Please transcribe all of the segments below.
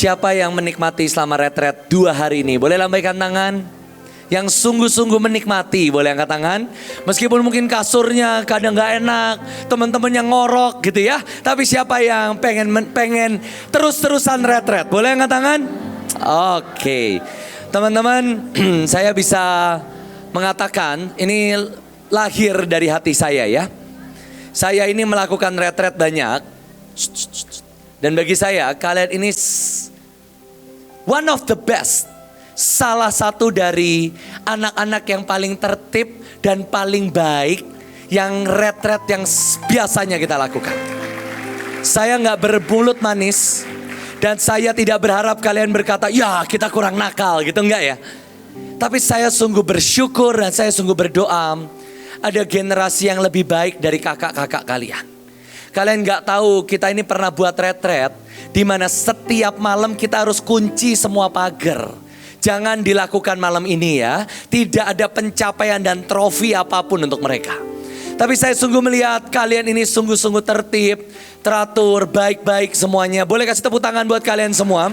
Siapa yang menikmati selama retret 2 hari ini? Boleh lambaikan tangan. Yang sungguh-sungguh menikmati, boleh angkat tangan. Meskipun mungkin kasurnya kadang gak enak, teman-teman yang ngorok gitu ya. Tapi siapa yang pengen terus-terusan retret? Boleh angkat tangan? Oke. Teman-teman, saya bisa mengatakan ini lahir dari hati saya ya. Saya ini melakukan retret banyak. Dan bagi saya, kalian ini one of the best. Salah satu dari anak-anak yang paling tertib dan paling baik yang retret yang biasanya kita lakukan. Saya gak bermulut manis dan saya tidak berharap kalian berkata, ya kita kurang nakal gitu, enggak ya. Tapi saya sungguh bersyukur dan saya sungguh berdoa ada generasi yang lebih baik dari kakak-kakak kalian. Kalian gak tahu kita ini pernah buat retret di mana setiap malam kita harus kunci semua pagar. Jangan dilakukan malam ini ya. Tidak ada pencapaian dan trofi apapun untuk mereka. Tapi saya sungguh melihat kalian ini sungguh-sungguh tertib, teratur, baik-baik semuanya. Boleh kasih tepuk tangan buat kalian semua.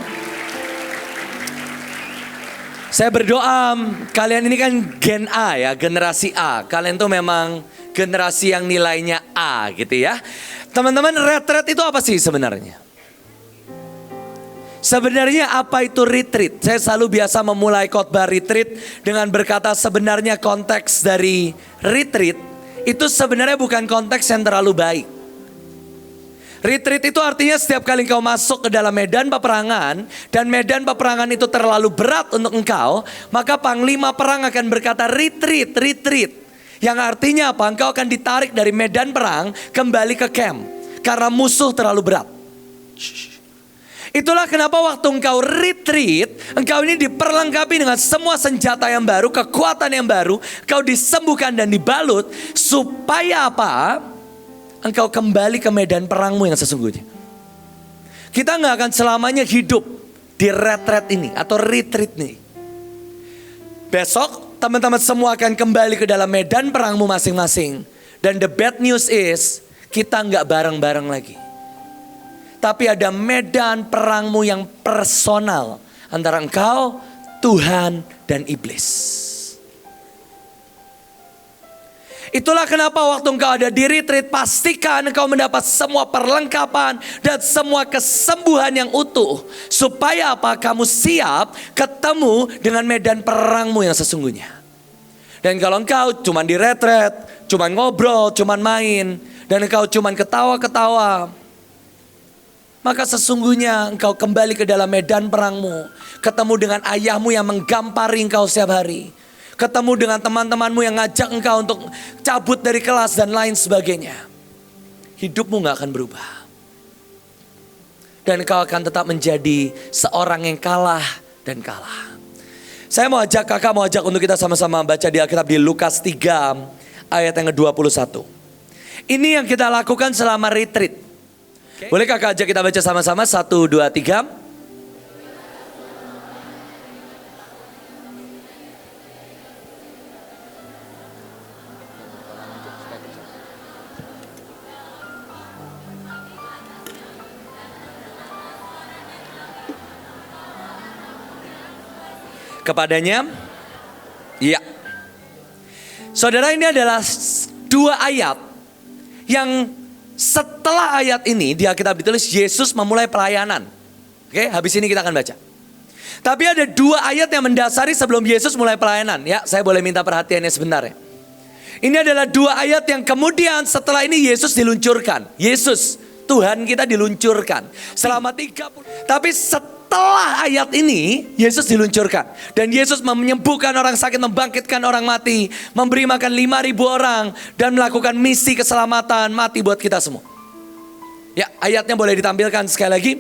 Saya berdoa kalian ini kan gen A ya, generasi A. Kalian tuh memang generasi yang nilainya A gitu ya. Teman-teman, retret itu apa sih sebenarnya? Sebenarnya apa itu retreat? Saya selalu biasa memulai khotbah retreat dengan berkata sebenarnya konteks dari retreat itu sebenarnya bukan konteks yang terlalu baik. Retreat itu artinya setiap kali engkau masuk ke dalam medan peperangan dan medan peperangan itu terlalu berat untuk engkau, maka panglima perang akan berkata retreat, retreat. Yang artinya apa? Engkau akan ditarik dari medan perang kembali ke camp karena musuh terlalu berat. Itulah kenapa waktu engkau retreat, engkau ini diperlengkapi dengan semua senjata yang baru, kekuatan yang baru, engkau disembuhkan dan dibalut supaya apa? Engkau kembali ke medan perangmu yang sesungguhnya. Kita gak akan selamanya hidup di retret ini atau retreat ini. Besok teman-teman semua akan kembali ke dalam medan perangmu masing-masing. Dan the bad news is kita gak bareng-bareng lagi. Tapi ada medan perangmu yang personal antara engkau, Tuhan, dan iblis. Itulah kenapa waktu engkau ada di retreat, pastikan engkau mendapat semua perlengkapan dan semua kesembuhan yang utuh. Supaya apa? Kamu siap ketemu dengan medan perangmu yang sesungguhnya. Dan kalau engkau cuman di retreat, cuman ngobrol, cuman main, dan engkau cuman ketawa-ketawa, maka sesungguhnya engkau kembali ke dalam medan perangmu. Ketemu dengan ayahmu yang menggampari engkau setiap hari. Ketemu dengan teman-temanmu yang ngajak engkau untuk cabut dari kelas dan lain sebagainya. Hidupmu gak akan berubah. Dan engkau akan tetap menjadi seorang yang kalah dan kalah. Saya mau ajak kakak, mau ajak untuk kita sama-sama baca di Alkitab di Lukas 3 ayat yang ke-21. Ini yang kita lakukan selama retreat. Boleh kakak ajak kita baca sama-sama 1, 2, 3. Kepadanya, iya. Saudara, ini adalah 2 ayat yang setelah ayat ini di Alkitab ditulis Yesus memulai pelayanan. Oke, habis ini kita akan baca. Tapi ada 2 ayat yang mendasari sebelum Yesus mulai pelayanan. Ya, saya boleh minta perhatiannya sebentar ya. Ini adalah 2 ayat yang kemudian setelah ini Yesus diluncurkan. Yesus, Tuhan kita diluncurkan selama 30. Tapi setelah ayat ini Yesus diluncurkan. Dan Yesus menyembuhkan orang sakit, membangkitkan orang mati, memberi makan 5.000 orang, dan melakukan misi keselamatan mati buat kita semua. Ya, ayatnya boleh ditampilkan sekali lagi.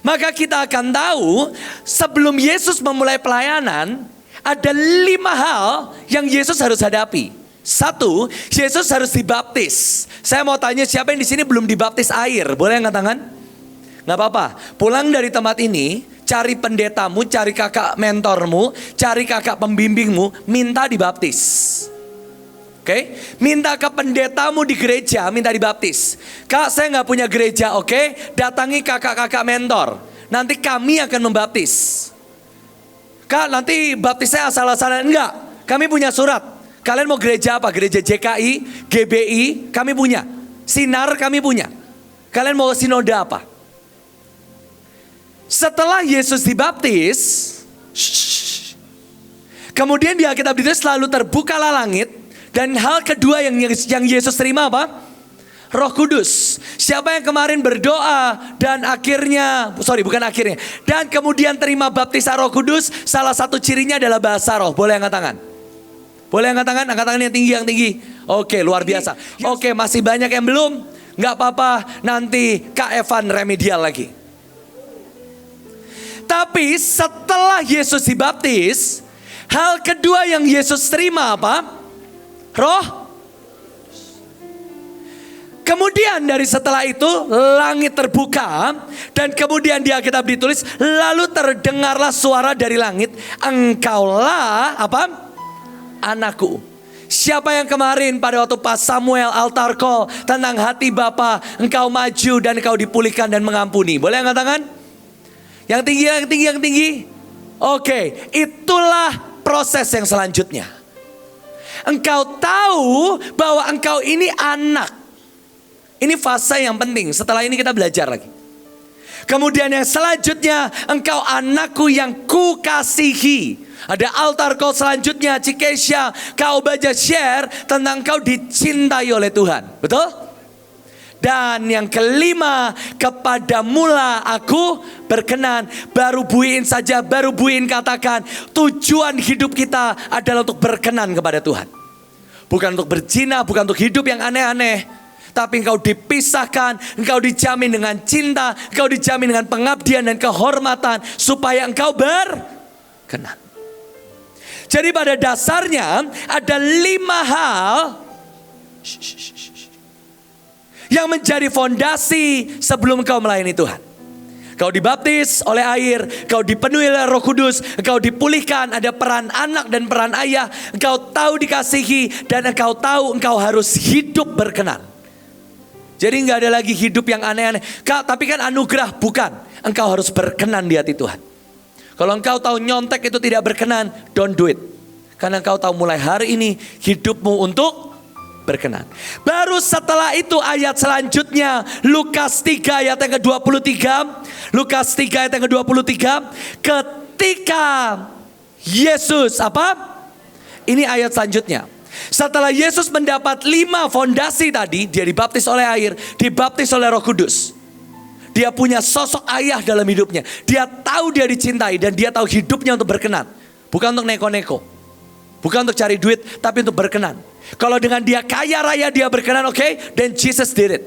Maka kita akan tahu sebelum Yesus memulai pelayanan ada 5 hal yang Yesus harus hadapi. 1, Yesus harus dibaptis. Saya mau tanya siapa yang di sini belum dibaptis air? Boleh angkat tangan? Gak apa-apa, pulang dari tempat ini, cari pendetamu, cari kakak mentormu, cari kakak pembimbingmu, minta dibaptis. Oke? Minta ke pendetamu di gereja, minta dibaptis. Kak, saya gak punya gereja, oke? Datangi kakak-kakak mentor. nanti kami akan membaptis. Kak, nanti baptisnya asal-asalan. Enggak, kami punya surat. Kalian mau gereja apa? Gereja JKI, GBI, kami punya. Sinar kami punya. Kalian mau sinode apa? Setelah Yesus dibaptis, kemudian di Alkitab ditulis lalu terbukalah langit. Dan hal kedua yang Yesus terima apa? Roh Kudus. Siapa yang kemarin berdoa dan dan kemudian terima baptisan Roh Kudus, salah satu cirinya adalah bahasa roh. Boleh angkat tangan? Boleh angkat tangan? Angkat tangan yang tinggi. Oke, luar biasa. Oke, masih banyak yang belum? Nggak apa-apa, nanti Kak Evan remedial lagi. Tapi setelah Yesus dibaptis, hal kedua yang Yesus terima apa? Roh. Kemudian dari setelah itu langit terbuka dan kemudian di Alkitab ditulis lalu terdengarlah suara dari langit, engkaulah apa? Anakku. Siapa yang kemarin pada waktu pas Samuel altar call tentang hati Bapa, engkau maju dan engkau dipulihkan dan mengampuni. Boleh angkat tangan? Yang tinggi. Oke, itulah proses yang selanjutnya. Engkau tahu bahwa engkau ini anak. Ini fase yang penting. Setelah ini kita belajar lagi. Kemudian yang selanjutnya, engkau anakku yang kukasihi. Ada altar call selanjutnya, Cikesha, kau baca share tentang kau dicintai oleh Tuhan. Betul? Dan yang kelima, kepadamulah aku berkenan. Baru buin saja, baru buin katakan, tujuan hidup kita adalah untuk berkenan kepada Tuhan. Bukan untuk berzina, bukan untuk hidup yang aneh-aneh. Tapi engkau dipisahkan, engkau dijamin dengan cinta, engkau dijamin dengan pengabdian dan kehormatan. Supaya engkau berkenan. Jadi pada dasarnya ada 5 hal yang menjadi fondasi sebelum engkau melayani Tuhan. Kau dibaptis oleh air, kau dipenuhi oleh Roh Kudus, engkau dipulihkan, ada peran anak dan peran ayah, engkau tahu dikasihi dan engkau tahu engkau harus hidup berkenan. Jadi nggak ada lagi hidup yang aneh-aneh. Kak, tapi kan anugerah. Bukan. Engkau harus berkenan di hati Tuhan. Kalau engkau tahu nyontek itu tidak berkenan, don't do it. Karena engkau tahu mulai hari ini hidupmu untuk berkenan. Baru setelah itu ayat selanjutnya, Lukas 3 ayat yang ke-23. Lukas 3 ayat yang ke-23. Ketika Yesus apa? Ini ayat selanjutnya. Setelah Yesus mendapat 5 fondasi tadi, dia dibaptis oleh air, dibaptis oleh Roh Kudus. Dia punya sosok ayah dalam hidupnya. Dia tahu dia dicintai dan dia tahu hidupnya untuk berkenan. Bukan untuk neko-neko. Bukan untuk cari duit, tapi untuk berkenan. Kalau dengan dia kaya raya dia berkenan, oke, then Jesus did it.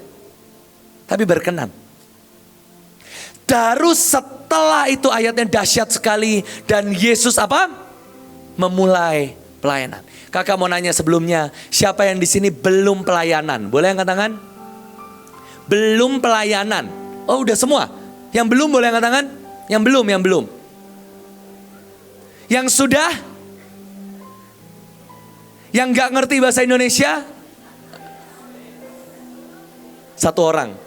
Tapi berkenan. Baru setelah itu ayatnya dahsyat sekali dan Yesus apa? Memulai pelayanan. Kakak mau nanya sebelumnya, siapa yang di sini belum pelayanan? Boleh angkat tangan? Belum pelayanan. Oh, udah semua. Yang belum boleh angkat tangan? Yang belum. Yang sudah? Yang gak ngerti bahasa Indonesia? 1 orang.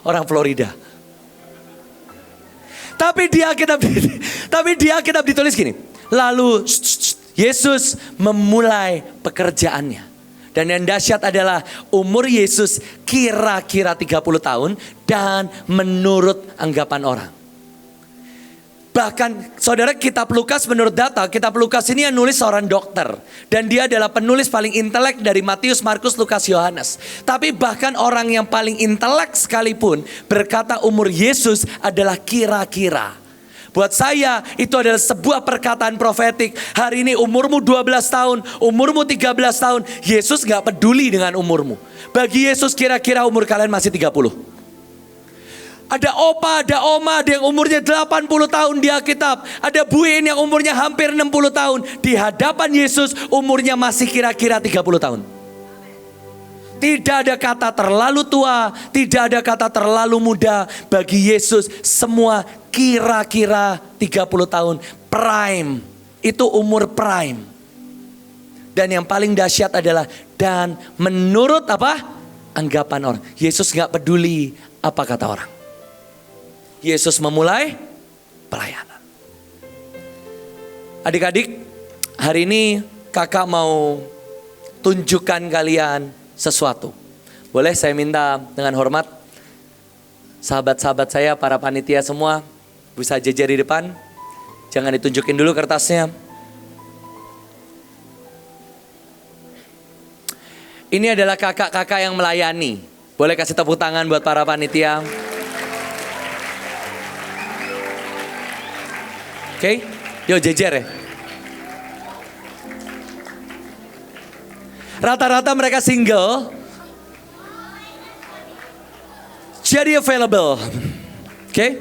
Orang Florida. Tapi di Alkitab ditulis gini. Lalu Yesus memulai pekerjaannya. Dan yang dahsyat adalah umur Yesus kira-kira 30 tahun dan menurut anggapan orang. Bahkan saudara, kitab Lukas menurut data, kitab Lukas ini yang nulis seorang dokter. Dan dia adalah penulis paling intelek dari Matius, Markus, Lukas, Yohanes. Tapi bahkan orang yang paling intelek sekalipun berkata umur Yesus adalah kira-kira. Buat saya itu adalah sebuah perkataan profetik. Hari ini umurmu 12 tahun, umurmu 13 tahun. Yesus gak peduli dengan umurmu. Bagi Yesus kira-kira umur kalian masih 30. Ada opa, ada oma, ada yang umurnya 80 tahun di Alkitab. Ada buin yang umurnya hampir 60 tahun. Di hadapan Yesus umurnya masih kira-kira 30 tahun. Tidak ada kata terlalu tua, tidak ada kata terlalu muda. Bagi Yesus semua kira-kira 30 tahun. Prime, itu umur prime. Dan yang paling dahsyat adalah dan menurut apa? Anggapan orang. Yesus gak peduli apa kata orang. Yesus memulai pelayanan. Adik-adik, hari ini kakak mau tunjukkan kalian sesuatu. Boleh saya minta dengan hormat, sahabat-sahabat saya, para panitia semua, bisa jejer di depan. Jangan ditunjukin dulu kertasnya. Ini adalah kakak-kakak yang melayani. Boleh kasih tepuk tangan buat para panitia. Oke, yuk jejer ya. Rata-rata mereka single. Jadi available. Oke.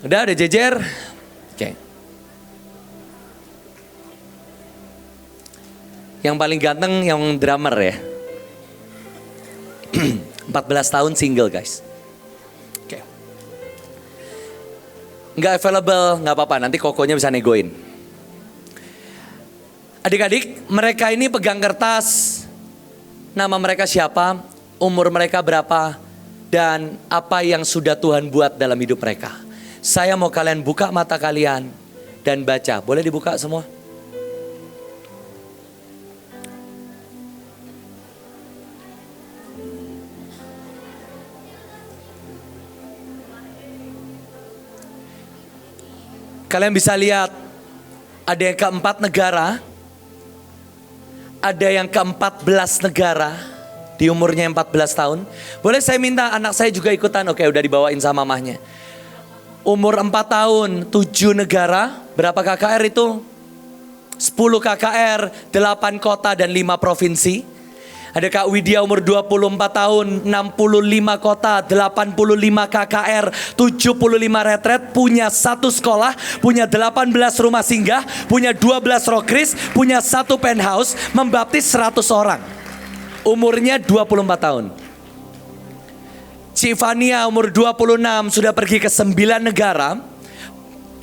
Udah jejer. Oke. Yang paling ganteng yang drummer ya. 14 tahun single guys. Oke. Nggak available, nggak apa-apa. Nanti kokonya bisa negoin. Adik-adik, mereka ini pegang kertas. Nama mereka siapa, umur mereka berapa, dan apa yang sudah Tuhan buat dalam hidup mereka. Saya mau kalian buka mata kalian dan baca. Boleh dibuka semua? Kalian bisa lihat ada yang ke-4 negara, ada yang ke-14 negara di umurnya 14 tahun. Boleh saya minta anak saya juga ikutan? Oke, udah dibawain sama mamahnya. Umur 4 tahun, 7 negara, berapa KKR itu? 10 KKR, 8 kota dan 5 provinsi. Ada Kak Widya umur 24 tahun, 65 kota, 85 KKR, 75 retret, punya 1 sekolah, punya 18 rumah singgah, punya 12 rokris, punya 1 penthouse, membaptis 100 orang. Umurnya 24 tahun. Civania umur 26 sudah pergi ke 9 negara,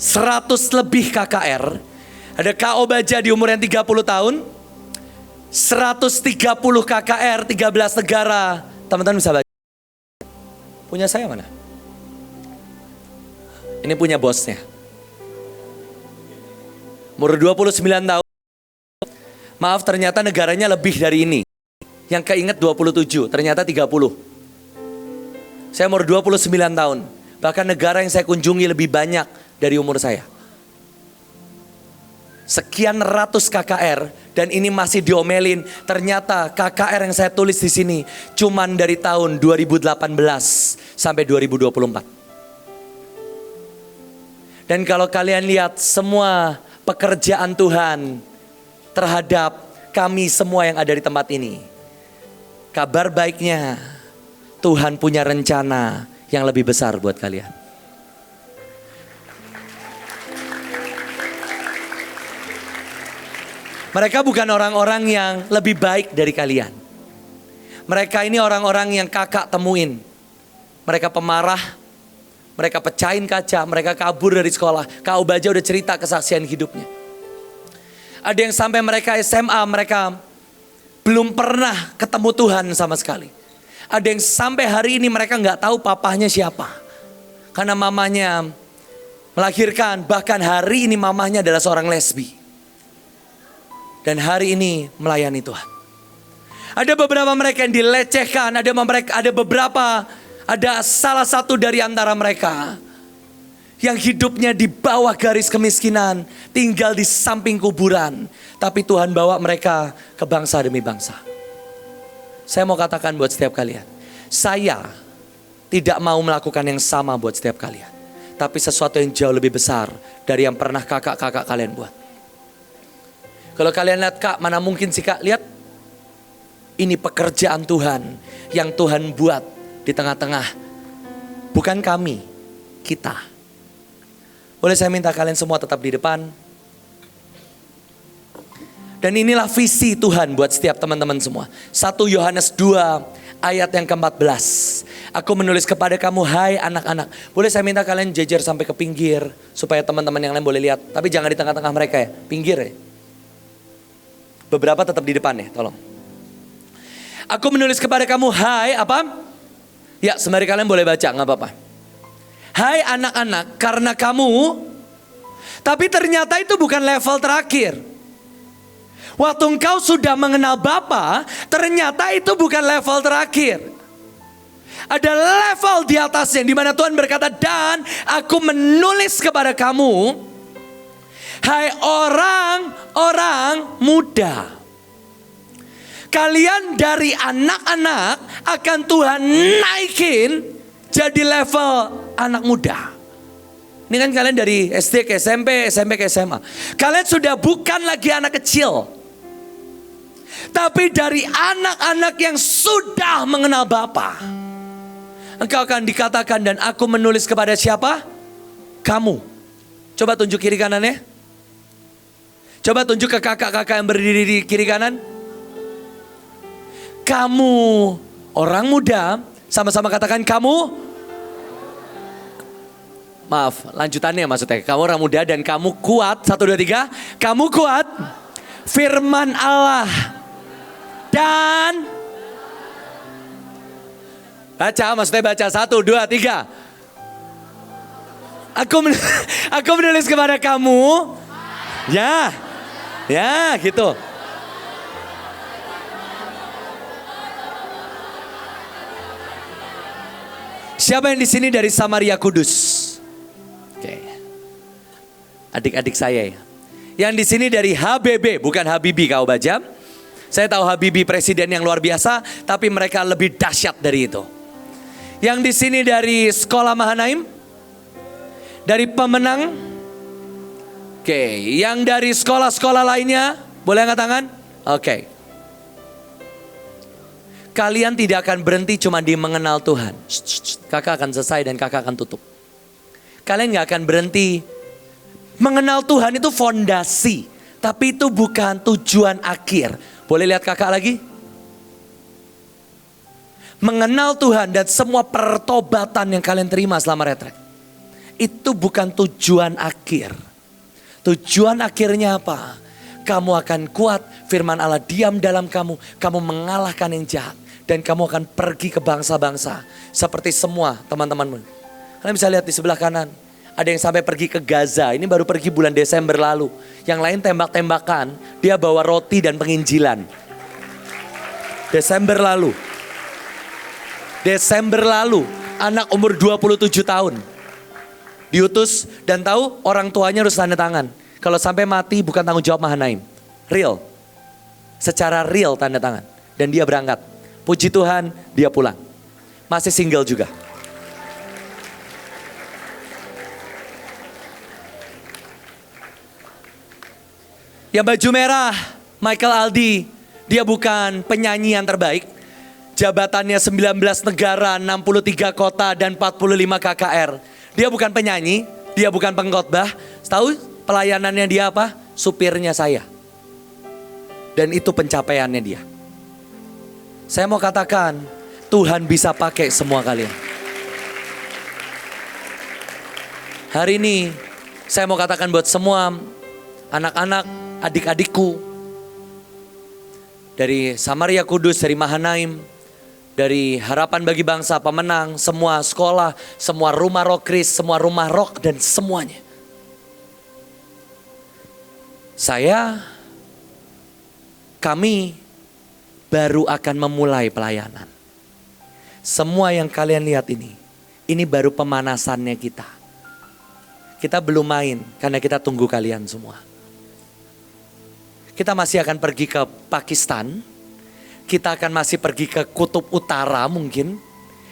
100 lebih KKR. Ada Kak Obaja di umur yang 30 tahun, 130 KKR, 13 negara. Teman-teman bisa baca. Punya saya mana? Ini punya bosnya. Umur 29 tahun. Maaf, ternyata negaranya lebih dari ini. Yang keinget 27, ternyata 30. Saya umur 29 tahun. Bahkan negara yang saya kunjungi lebih banyak dari umur saya. Sekian ratus KKR dan ini masih diomelin. Ternyata KKR yang saya tulis di sini cuman dari tahun 2018 sampai 2024. Dan kalau kalian lihat semua pekerjaan Tuhan terhadap kami semua yang ada di tempat ini, kabar baiknya Tuhan punya rencana yang lebih besar buat kalian. Mereka bukan orang-orang yang lebih baik dari kalian. Mereka ini orang-orang yang kakak temuin. Mereka pemarah, mereka pecahin kaca, mereka kabur dari sekolah. Kak Obaja udah cerita kesaksian hidupnya. Ada yang sampai mereka SMA, mereka belum pernah ketemu Tuhan sama sekali. Ada yang sampai hari ini mereka gak tahu papahnya siapa. Karena mamanya melahirkan, bahkan hari ini mamahnya adalah seorang lesbi. Dan hari ini melayani Tuhan. Ada beberapa mereka yang dilecehkan, ada salah satu dari antara mereka yang hidupnya di bawah garis kemiskinan, tinggal di samping kuburan, tapi Tuhan bawa mereka ke bangsa demi bangsa. Saya mau katakan buat setiap kalian, saya tidak mau melakukan yang sama buat setiap kalian, tapi sesuatu yang jauh lebih besar dari yang pernah kakak-kakak kalian buat. Kalau kalian lihat, Kak, mana mungkin sih Kak, lihat. Ini pekerjaan Tuhan yang Tuhan buat di tengah-tengah. Bukan kami, kita. Boleh saya minta kalian semua tetap di depan. Dan inilah visi Tuhan buat setiap teman-teman semua. 1 Yohanes 2 ayat yang ke-14. Aku menulis kepada kamu, hai anak-anak. Boleh saya minta kalian jejer sampai ke pinggir, supaya teman-teman yang lain boleh lihat. Tapi jangan di tengah-tengah mereka ya, pinggir ya. Beberapa tetap di depan ya, tolong. Aku menulis kepada kamu, hai apa? Ya, sembari kalian boleh baca, gak apa-apa. Hai anak-anak, karena kamu, tapi ternyata itu bukan level terakhir. Waktu engkau sudah mengenal Bapa, ternyata itu bukan level terakhir. Ada level di atasnya, di mana Tuhan berkata, dan aku menulis kepada kamu, hai orang-orang muda. Kalian dari anak-anak akan Tuhan naikin jadi level anak muda. Ini kan kalian dari SD ke SMP, SMP ke SMA. Kalian sudah bukan lagi anak kecil. Tapi dari anak-anak yang sudah mengenal Bapa. Engkau akan dikatakan, dan aku menulis kepada siapa? Kamu. Coba tunjuk kiri kanannya. Coba tunjuk ke kakak-kakak yang berdiri di kiri kanan. Kamu orang muda, sama-sama katakan kamu. Maaf, lanjutannya maksudnya. Kamu orang muda dan kamu kuat. 1, 2, 3. Kamu kuat. Firman Allah. Dan baca, maksudnya baca. 1, 2, 3. Aku menulis kepada kamu. Ya, ya gitu. Siapa yang di sini dari Samaria Kudus? Oke. Adik-adik saya ya. Yang di sini dari HBB, bukan Habibi kau baca. Saya tahu Habibi presiden yang luar biasa, tapi mereka lebih dahsyat dari itu. Yang di sini dari Sekolah Mahanaim? Dari Pemenang? Oke, yang dari sekolah-sekolah lainnya? Boleh angkat tangan? Oke. Kalian tidak akan berhenti cuma di mengenal Tuhan. Kakak akan selesai dan kakak akan tutup. Kalian gak akan berhenti. Mengenal Tuhan itu fondasi. Tapi itu bukan tujuan akhir. Boleh lihat kakak lagi? Mengenal Tuhan dan semua pertobatan yang kalian terima selama retret. Itu bukan tujuan akhir. Tujuan akhirnya apa? Kamu akan kuat, firman Allah diam dalam kamu. Kamu mengalahkan yang jahat. Dan kamu akan pergi ke bangsa-bangsa. Seperti semua teman-temanmu. Kalian bisa lihat di sebelah kanan. Ada yang sampai pergi ke Gaza. Ini baru pergi bulan Desember lalu. Yang lain tembak-tembakan. Dia bawa roti dan penginjilan. Desember lalu. Desember lalu. Anak umur 27 tahun. Diutus dan tahu orang tuanya harus tanda tangan. Kalau sampai mati bukan tanggung jawab Mahanaim. Real. Secara real tanda tangan. Dan dia berangkat. Puji Tuhan, dia pulang. Masih single juga. Yang baju merah, Michael Aldi. Dia bukan penyanyi yang terbaik. Jabatannya 19 negara, 63 kota, dan 45 KKR. Dia bukan penyanyi, dia bukan pengkhotbah. Tahu pelayanannya dia apa? Supirnya saya. Dan itu pencapaiannya dia. Saya mau katakan, Tuhan bisa pakai semua kalian. Hari ini, saya mau katakan buat semua anak-anak, adik-adikku. Dari Samaria Kudus, dari Mahanaim, dari Harapan Bagi Bangsa, Pemenang, semua sekolah, semua rumah roh Kris, semua rumah roh dan semuanya. Kami baru akan memulai pelayanan. Semua yang kalian lihat ini baru pemanasannya kita. Kita belum main karena kita tunggu kalian semua. Kita masih akan pergi ke Pakistan. Kita akan masih pergi ke Kutub Utara mungkin.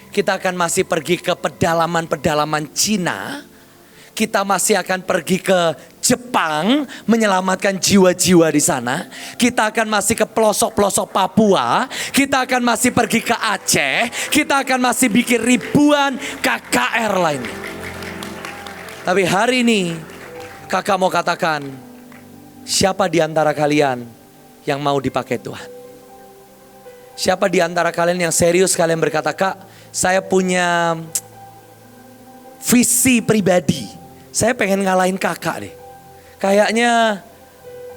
Kita akan masih pergi ke pedalaman-pedalaman Cina. Kita masih akan pergi ke Jepang menyelamatkan jiwa-jiwa di sana. Kita akan masih ke pelosok-pelosok Papua. Kita akan masih pergi ke Aceh. Kita akan masih bikin ribuan KKR lainnya. Tapi hari ini kakak mau katakan, siapa di antara kalian yang mau dipakai Tuhan? Siapa di antara kalian yang serius kalian berkata, Kak, saya punya visi pribadi. Saya pengen ngalahin kakak deh. Kayaknya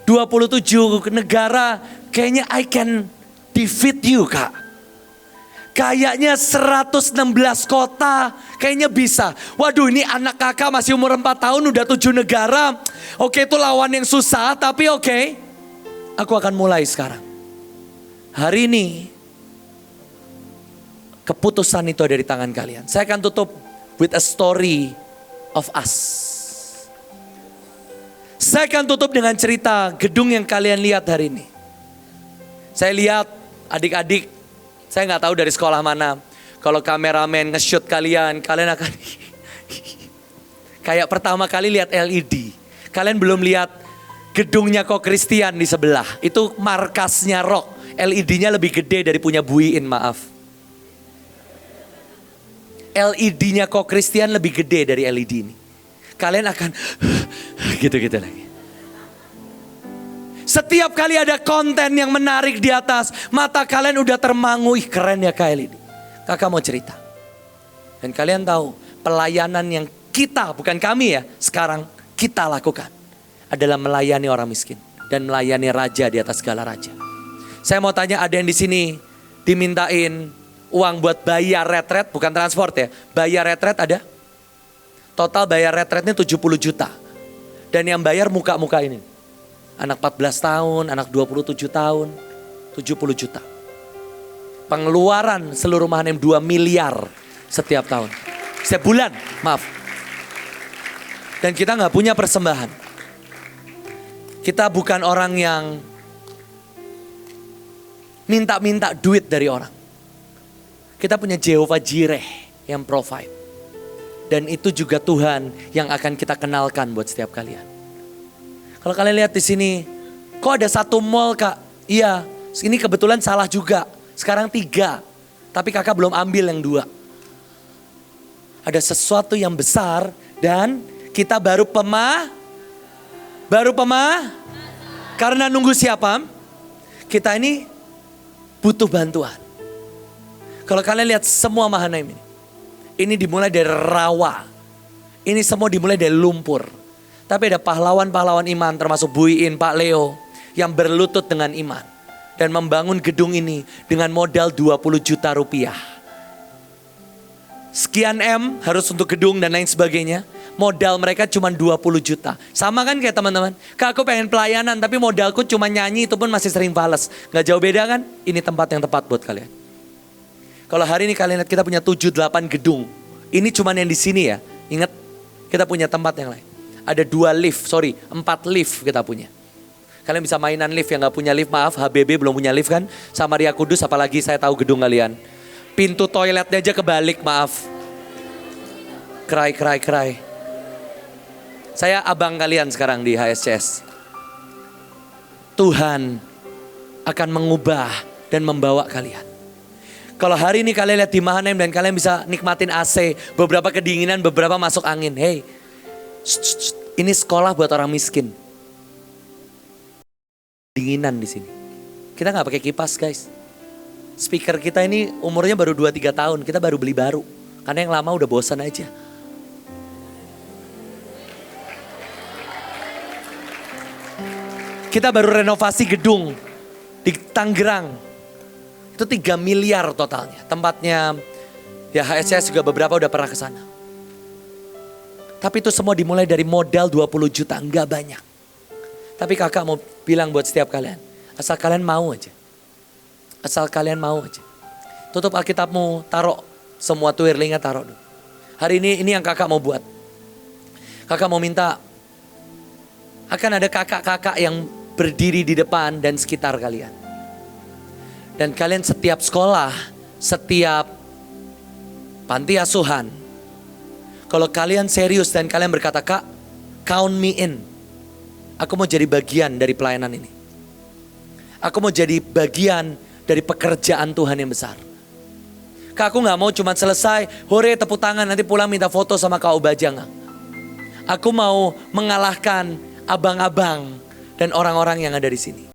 27 negara, kayaknya I can defeat you, Kak. Kayaknya 116 kota, kayaknya bisa. Waduh, ini anak kakak masih umur 4 tahun udah 7 negara. Oke, itu lawan yang susah, tapi oke. Aku akan mulai sekarang. Hari ini, keputusan itu ada di tangan kalian. Saya akan tutup with a story of us. Saya akan tutup dengan cerita gedung yang kalian lihat hari ini. Saya lihat adik-adik, saya nggak tahu dari sekolah mana. Kalau kameramen nge-shoot kalian akan kayak pertama kali lihat LED. Kalian belum lihat gedungnya kok Christian di sebelah. Itu markasnya Rock. LED-nya lebih gede dari punya Buiin, maaf. LED-nya kok Christian lebih gede dari LED ini. Kalian akan gitu-gitu lagi. Setiap kali ada konten yang menarik di atas, mata kalian udah termangu, ih keren ya KL ini. Kakak mau cerita. Dan kalian tahu, pelayanan yang kita, bukan kami ya, sekarang kita lakukan adalah melayani orang miskin dan melayani raja di atas segala raja. Saya mau tanya, ada yang di sini dimintain uang buat bayar retret, bukan transport ya, bayar retret ada? Total bayar retretnya 70 juta. Dan yang bayar muka-muka ini. Anak 14 tahun, anak 27 tahun, 70 juta. Pengeluaran seluruh Mahanaim 2 miliar setiap tahun. Setiap bulan, maaf. Dan kita gak punya persembahan. Kita bukan orang yang minta-minta duit dari orang. Kita punya Jehovah Jireh yang provide. Dan itu juga Tuhan yang akan kita kenalkan buat setiap kalian. Kalau kalian lihat di sini, kok ada 1 mall kak? Iya, ini kebetulan salah juga. Sekarang 3, tapi kakak belum ambil yang 2. Ada sesuatu yang besar dan kita baru karena nunggu siapa? Kita ini butuh bantuan. Kalau kalian lihat semua Mahanaim ini dimulai dari rawa. Ini semua dimulai dari lumpur. Tapi ada pahlawan-pahlawan iman termasuk Buiin, Pak Leo yang berlutut dengan iman. Dan membangun gedung ini dengan modal 20 juta rupiah. Sekian M harus untuk gedung dan lain sebagainya. Modal mereka cuma 20 juta. Sama kan kayak teman-teman. Kak aku pengen pelayanan tapi modalku cuma nyanyi itu pun masih sering fales. Gak jauh beda kan? Ini tempat yang tepat buat kalian. Kalau hari ini kalian lihat kita punya 7-8 gedung. Ini cuma yang di sini ya. Ingat kita punya tempat yang lain. Ada 4 lift kita punya. Kalian bisa mainan lift, yang gak punya lift maaf, HBB belum punya lift kan. Sama Ria Kudus apalagi saya tahu gedung kalian. Pintu toiletnya aja kebalik maaf. Cry. Saya abang kalian sekarang di HSCS. Tuhan akan mengubah dan membawa kalian. Kalau hari ini kalian lihat di Mahanaim dan kalian bisa nikmatin AC. Beberapa kedinginan, beberapa masuk angin. Hey. Ini sekolah buat orang miskin. Dinginan di sini. Kita nggak pakai kipas guys. Speaker kita ini umurnya baru 2-3 tahun. Kita baru beli baru. Karena yang lama udah bosan aja. Kita baru renovasi gedung di Tangerang. Itu 3 miliar totalnya. Tempatnya ya HSCS juga beberapa udah pernah ke sana. Tapi itu semua dimulai dari modal 20 juta, enggak banyak. Tapi kakak mau bilang buat setiap kalian, asal kalian mau aja. Asal kalian mau aja. Tutup Alkitabmu, taruh semua twirlingnya taruh dulu. Hari ini yang kakak mau buat. Kakak mau minta, akan ada kakak-kakak yang berdiri di depan dan sekitar kalian. Dan kalian setiap sekolah, setiap panti asuhan, kalau kalian serius dan kalian berkata, Kak, count me in. Aku mau jadi bagian dari pelayanan ini. Aku mau jadi bagian dari pekerjaan Tuhan yang besar. Kak, aku gak mau cuma selesai, hore tepuk tangan, nanti pulang minta foto sama Kak Obaja enggak. Aku mau mengalahkan abang-abang dan orang-orang yang ada di sini.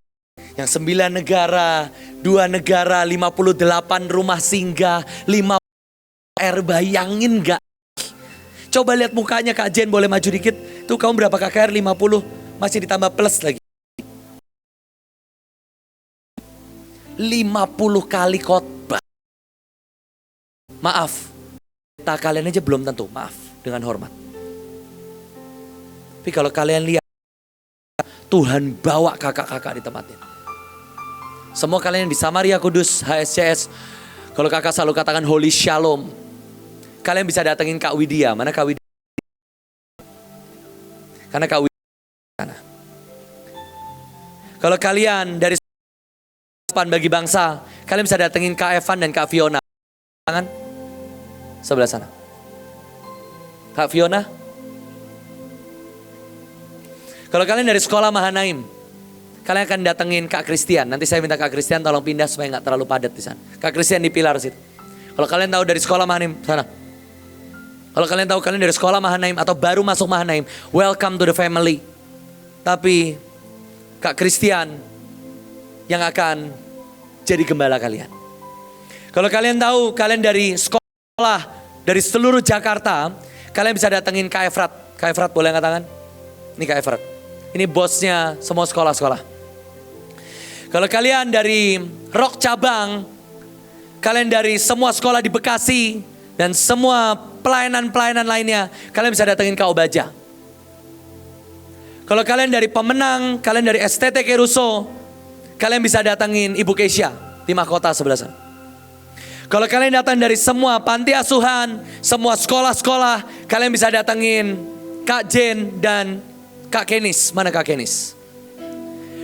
Yang 9 negara, 2 negara, 58 rumah singgah, 5 bayangin gak? Coba lihat mukanya Kak Jen, boleh maju dikit. Tuh kamu berapa KKR? 50, masih ditambah plus lagi. 50 kali khotbah. Maaf. Pendeta kalian aja belum tentu, maaf dengan hormat. Tapi kalau kalian lihat, Tuhan bawa kakak-kakak di tempat ini. Semua kalian yang di Samaria Kudus, HSCS, kalau kakak selalu katakan Holy Shalom, kalian bisa datengin Kak Widya. Mana Kak Widya? Karena Kak Widya sana. Kalau kalian dari Pan Bagi Bangsa, kalian bisa datengin Kak Evan dan Kak Fiona. Tangan sebelah sana. Kak Fiona. Kalau kalian dari sekolah Mahanaim, kalian akan datengin Kak Christian. Nanti saya minta Kak Christian tolong pindah supaya nggak terlalu padat di sana. Kak Christian di pilar situ. Kalau kalian tahu dari sekolah Mahanaim, sana. Kalau kalian tahu kalian dari sekolah Mahanaim atau baru masuk Mahanaim, welcome to the family. Tapi Kak Christian yang akan jadi gembala kalian. Kalau kalian tahu kalian dari sekolah dari seluruh Jakarta, kalian bisa datengin Kak Efrat. Kak Efrat boleh angkat tangan? Ini Kak Efrat. Ini bosnya semua sekolah-sekolah. Kalau kalian dari Rock Cabang, kalian dari semua sekolah di Bekasi, dan semua pelayanan-pelayanan lainnya, kalian bisa datengin Kak Obaja. Kalau kalian dari Pemenang, kalian dari STT Keruso, kalian bisa datengin Ibu Keisha di mahkota sebelah sana. Kalau kalian datang dari semua panti asuhan, semua sekolah-sekolah, kalian bisa datengin Kak Jen dan Kak Kenis. Mana Kak Kenis?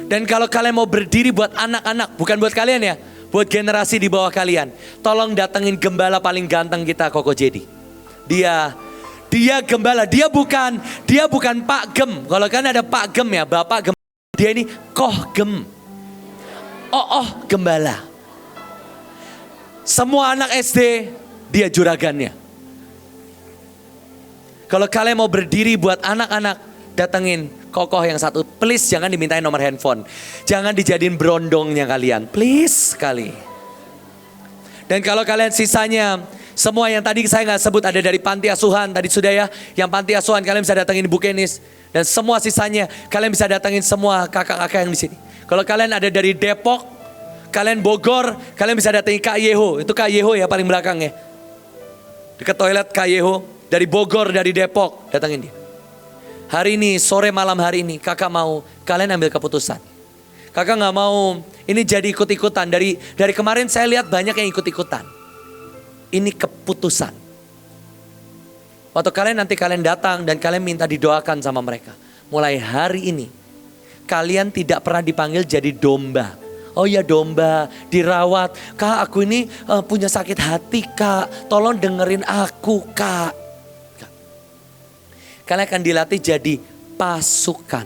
Dan kalau kalian mau berdiri buat anak-anak, bukan buat kalian ya, buat generasi di bawah kalian, tolong datengin gembala paling ganteng kita, Koko Jedi. Dia gembala, dia bukan Pak Gem. Kalau kan ada Pak Gem ya, Bapak Gem. Dia ini Koh Gem. Gembala. Semua anak SD, dia juragannya. Kalau kalian mau berdiri buat anak-anak, datengin Kokoh yang satu. Please jangan dimintain nomor handphone. Jangan dijadiin berondongnya kalian. Please sekali. Dan kalau kalian sisanya, semua yang tadi saya nggak sebut ada dari panti asuhan. Tadi sudah ya, yang panti asuhan kalian bisa datengin Ibu Kenis. Dan semua sisanya kalian bisa datengin semua kakak-kakak yang di sini. Kalau kalian ada dari Depok, kalian Bogor, kalian bisa datengin Kak Yeho. Itu Kak Yeho ya paling belakang ya. Dekat toilet Kak Yeho. Dari Bogor, dari Depok, datengin dia. Hari ini, sore malam hari ini, kakak mau kalian ambil keputusan. Kakak gak mau ini jadi ikut-ikutan. Dari kemarin saya lihat banyak yang ikut-ikutan. Ini keputusan. Waktu nanti kalian datang dan kalian minta didoakan sama mereka. Mulai hari ini, kalian tidak pernah dipanggil jadi domba. Oh ya domba, dirawat. Kak aku ini punya sakit hati kak, tolong dengerin aku kak. Kalian akan dilatih jadi pasukan.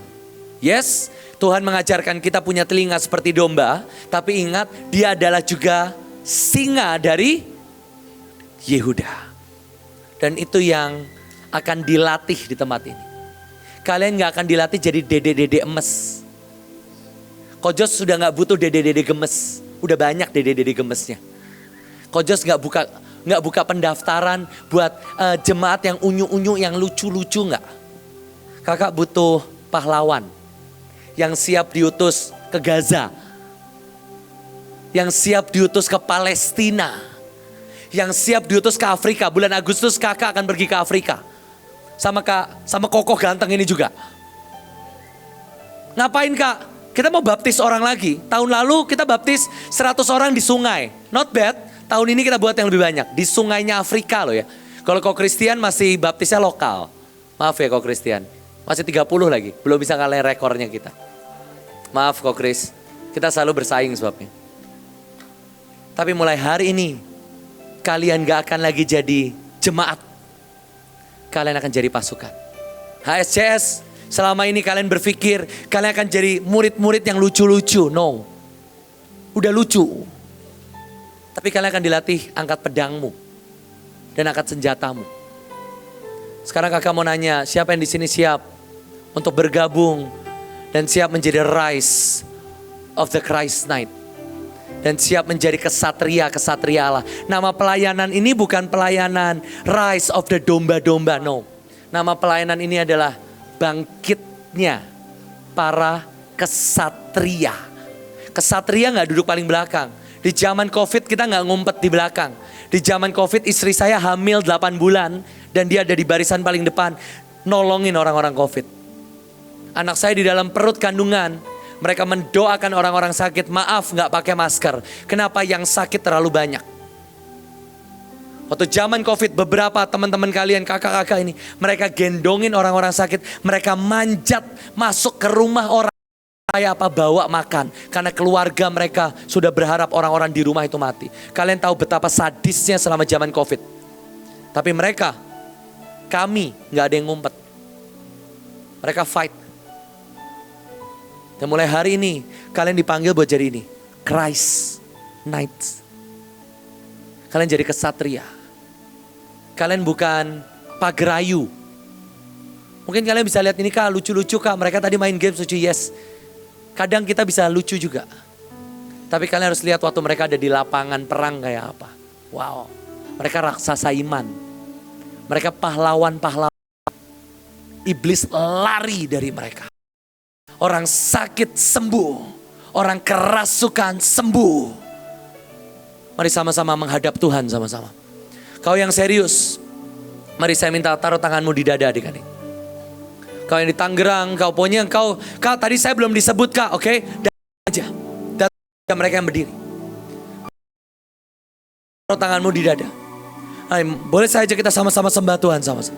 Yes, Tuhan mengajarkan kita punya telinga seperti domba. Tapi ingat, dia adalah juga singa dari Yehuda. Dan itu yang akan dilatih di tempat ini. Kalian gak akan dilatih jadi dede-dede emes. Kojos sudah gak butuh dede-dede gemes. Udah banyak dede-dede gemesnya. Kojos gak buka pendaftaran buat jemaat yang unyu-unyu, yang lucu-lucu enggak. Kakak butuh pahlawan yang siap diutus ke Gaza, yang siap diutus ke Palestina, yang siap diutus ke Afrika. Bulan Agustus kakak akan pergi ke Afrika sama Kokoh ganteng ini juga. Ngapain kak? Kita mau baptis orang lagi. Tahun lalu kita baptis 100 orang di sungai. Not bad. Tahun ini kita buat yang lebih banyak. Di sungainya Afrika loh ya. Kalau Kok Christian masih baptisnya lokal. Maaf ya Kok Christian. Masih 30 lagi. Belum bisa ngalahin rekornya kita. Maaf Kok Chris. Kita selalu bersaing sebabnya. Tapi mulai hari ini, kalian gak akan lagi jadi jemaat. Kalian akan jadi pasukan. HSCS, selama ini kalian berpikir kalian akan jadi murid-murid yang lucu-lucu. No. Udah lucu. Tapi kalian akan dilatih angkat pedangmu dan angkat senjatamu. Sekarang kakak mau nanya, siapa yang di sini siap untuk bergabung dan siap menjadi Rise of the Christ Knight dan siap menjadi kesatria Allah. Nama pelayanan ini bukan pelayanan Rise of the domba-domba, no. Nama pelayanan ini adalah bangkitnya para kesatria. Kesatria nggak duduk paling belakang. Di zaman COVID kita nggak ngumpet di belakang. Di zaman COVID istri saya hamil 8 bulan dan dia ada di barisan paling depan nolongin orang-orang COVID. Anak saya di dalam perut kandungan, mereka mendoakan orang-orang sakit, maaf nggak pakai masker. Kenapa? Yang sakit terlalu banyak. Waktu zaman COVID beberapa teman-teman kalian, kakak-kakak ini, mereka gendongin orang-orang sakit, mereka manjat masuk ke rumah orang. Kayak apa bawa makan, karena keluarga mereka sudah berharap orang-orang di rumah itu mati. Kalian tahu betapa sadisnya selama zaman COVID. Tapi mereka, kami gak ada yang ngumpet. Mereka fight. Dan mulai hari ini kalian dipanggil buat jadi ini, Christ Knights. Kalian jadi kesatria. Kalian bukan pagerayu. Mungkin kalian bisa lihat ini kak, lucu-lucu kak. Mereka tadi main game lucu, yes. Kadang kita bisa lucu juga. Tapi kalian harus lihat waktu mereka ada di lapangan perang kayak apa. Wow. Mereka raksasa iman. Mereka pahlawan-pahlawan. Iblis lari dari mereka. Orang sakit sembuh. Orang kerasukan sembuh. Mari sama-sama menghadap Tuhan sama-sama. Kau yang serius. Mari saya minta taruh tanganmu di dada adik-adik. Kau yang di Tangerang, kau punya kau, kak tadi saya belum disebut kak, oke? Datang aja, datang mereka yang berdiri. Taruh tanganmu di dada. Ay, boleh saja kita sama-sama sembah Tuhan sama-sama.